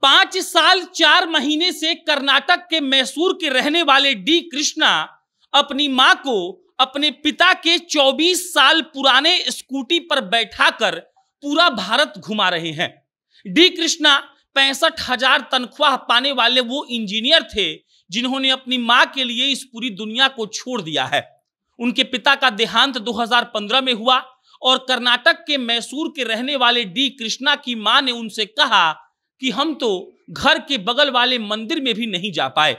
5 साल 4 महीने से कर्नाटक के मैसूर के रहने वाले डी कृष्णा अपनी मां को अपने पिता के 24 साल पुराने स्कूटी पर बैठाकर पूरा भारत घुमा रहे हैं। डी कृष्णा 65,000 तनख्वाह पाने वाले वो इंजीनियर थे जिन्होंने अपनी मां के लिए इस पूरी दुनिया को छोड़ दिया है। उनके पिता का देहांत 2015 में हुआ और कर्नाटक के मैसूर के रहने वाले डी कृष्णा की मां ने उनसे कहा कि हम तो घर के बगल वाले मंदिर में भी नहीं जा पाए।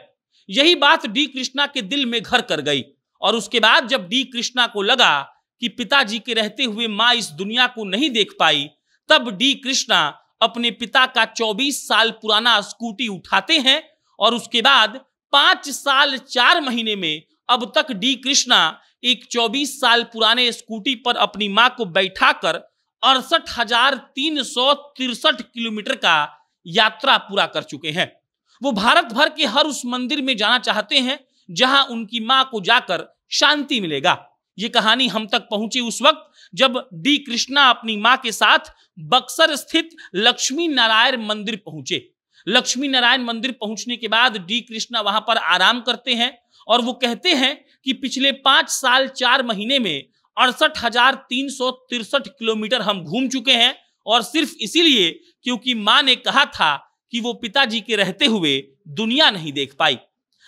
यही बात डी कृष्णा के दिल में घर कर गई और उसके बाद जब डी कृष्णा को लगा कि पिताजी के रहते हुए मां इस दुनिया को नहीं देख पाई, तब डी कृष्णा अपने पिता का 24 साल पुराना स्कूटी उठाते हैं और उसके बाद 5 साल 4 महीने में अब तक डी कृष्णा एक 24 साल पुराने स्कूटी पर अपनी मां को बैठाकर 68,363 किलोमीटर का यात्रा पूरा कर चुके हैं। वो भारत भर के हर उस मंदिर में जाना चाहते हैं जहां उनकी मां को जाकर शांति मिलेगा। ये कहानी हम तक पहुंची उस वक्त जब डी कृष्णा अपनी मां के साथ बक्सर स्थित लक्ष्मी नारायण मंदिर पहुंचे। लक्ष्मी नारायण मंदिर पहुंचने के बाद डी कृष्णा वहां पर आराम करते हैं और वो कहते हैं कि पिछले 5 साल 4 महीने में 68,363 किलोमीटर हम घूम चुके हैं और सिर्फ इसीलिए क्योंकि मां ने कहा था कि वो पिताजी के रहते हुए दुनिया नहीं देख पाई।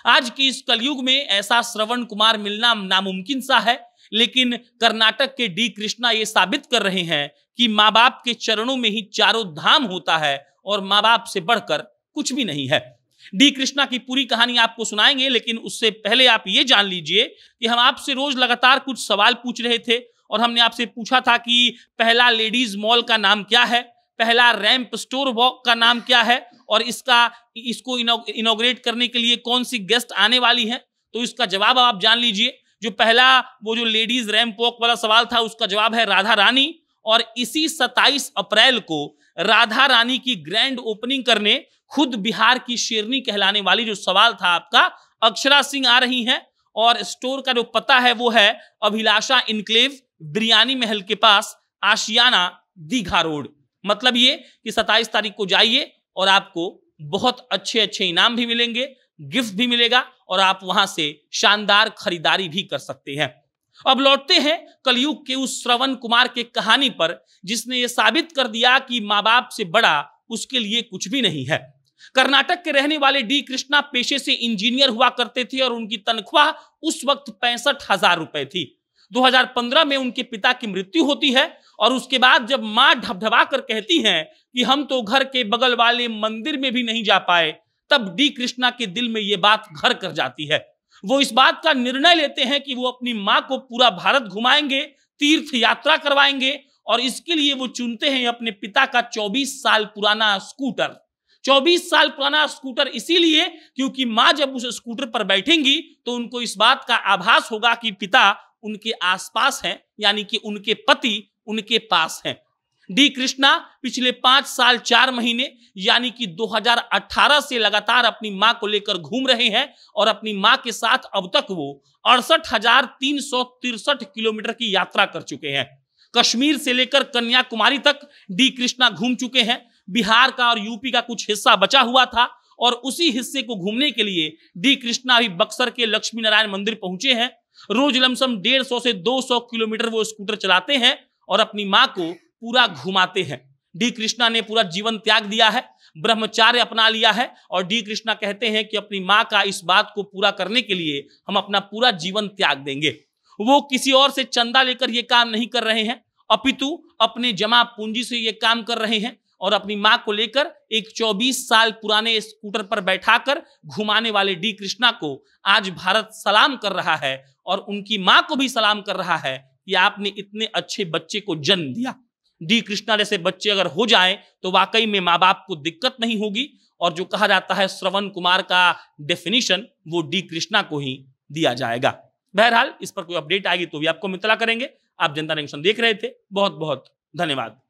आज के इस कलयुग में ऐसा श्रवण कुमार मिलना नामुमकिन सा है, लेकिन कर्नाटक के डी कृष्णा ये साबित कर रहे हैं कि माँ बाप के चरणों में ही चारों धाम होता है और माँ बाप से बढ़कर कुछ भी नहीं है। डी कृष्णा की पूरी कहानी आपको सुनाएंगे, लेकिन उससे पहले आप ये जान लीजिए कि हम आपसे रोज लगातार कुछ सवाल पूछ रहे थे और हमने आपसे पूछा था कि पहला लेडीज मॉल का नाम क्या है, पहला रैंप स्टोर वॉक का नाम क्या है और इसको इनॉग्रेट करने के लिए कौन सी गेस्ट आने वाली है। तो इसका जवाब आप जान लीजिए। जो पहला वो जो लेडीज रैंप वॉक वाला सवाल था उसका जवाब है राधा रानी, और इसी 27 अप्रैल को राधा रानी की ग्रैंड ओपनिंग करने खुद बिहार की शेरनी कहलाने वाली जो सवाल था आपका अक्षरा सिंह आ रही हैं। और स्टोर का जो पता है वो है अभिलाषा इनक्लेव, बिरयानी महल के पास, आशियाना, दीघा रोड। मतलब ये कि 27 तारीख को जाइए और आपको बहुत अच्छे अच्छे इनाम भी मिलेंगे, गिफ्ट भी मिलेगा और आप वहां से शानदार खरीदारी भी कर सकते हैं। अब लौटते हैं कलयुग के उस श्रवण कुमार के कहानी पर जिसने ये साबित कर दिया कि माँ बाप से बड़ा उसके लिए कुछ भी नहीं है। कर्नाटक के रहने वाले डी कृष्णा पेशे से इंजीनियर हुआ करते थे और उनकी तनख्वाह उस वक्त 65,000 रुपए थी। 2015 में उनके पिता की मृत्यु होती है और उसके बाद जब मां ढबढबा कर कहती हैं कि हम तो घर के बगल वाले मंदिर में भी नहीं जा पाए, तब डी कृष्णा के दिल में यह बात घर कर जाती है। वो इस बात का निर्णय लेते हैं कि वो अपनी मां को पूरा भारत घुमाएंगे, तीर्थ यात्रा करवाएंगे और इसके लिए वो चुनते हैं अपने पिता का 24 साल पुराना स्कूटर। 24 साल पुराना स्कूटर इसीलिए क्योंकि मां जब उस स्कूटर पर बैठेंगी तो उनको इस बात का आभास होगा कि पिता उनके आसपास हैं, यानी कि उनके पति उनके पास हैं। डी कृष्णा पिछले 5 साल 4 महीने यानी कि 2018 से लगातार अपनी मां को लेकर घूम रहे हैं और अपनी मां के साथ अब तक वो 68,363 किलोमीटर की यात्रा कर चुके हैं। कश्मीर से लेकर कन्याकुमारी तक डी कृष्णा घूम चुके हैं। बिहार का और यूपी का कुछ हिस्सा बचा हुआ था और उसी हिस्से को घूमने के लिए डी कृष्णा अभी बक्सर के लक्ष्मी नारायण मंदिर पहुंचे हैं। रोज लमसम 150 से 200 किलोमीटर वो स्कूटर चलाते हैं और अपनी मां को पूरा घुमाते हैं। डी कृष्णा ने पूरा जीवन त्याग दिया है, ब्रह्मचार्य अपना लिया है और डी कृष्णा कहते हैं कि अपनी मां का इस बात को पूरा करने के लिए हम अपना पूरा जीवन त्याग देंगे। वो किसी और से चंदा लेकर ये काम नहीं कर रहे हैं, अपितु अपने जमा पूंजी से ये काम कर रहे हैं और अपनी मां को लेकर एक 24 साल पुराने स्कूटर पर बैठाकर घुमाने वाले डी कृष्णा को आज भारत सलाम कर रहा है और उनकी मां को भी सलाम कर रहा है कि आपने इतने अच्छे बच्चे को जन्म दिया। डी कृष्णा जैसे बच्चे अगर हो जाएं तो वाकई में माँ बाप को दिक्कत नहीं होगी और जो कहा जाता है श्रवण कुमार का डेफिनेशन वो डी कृष्णा को ही दिया जाएगा। बहरहाल इस पर कोई अपडेट आएगी तो भी आपको इत्तला करेंगे। आप जनता जंक्शन देख रहे थे, बहुत बहुत धन्यवाद।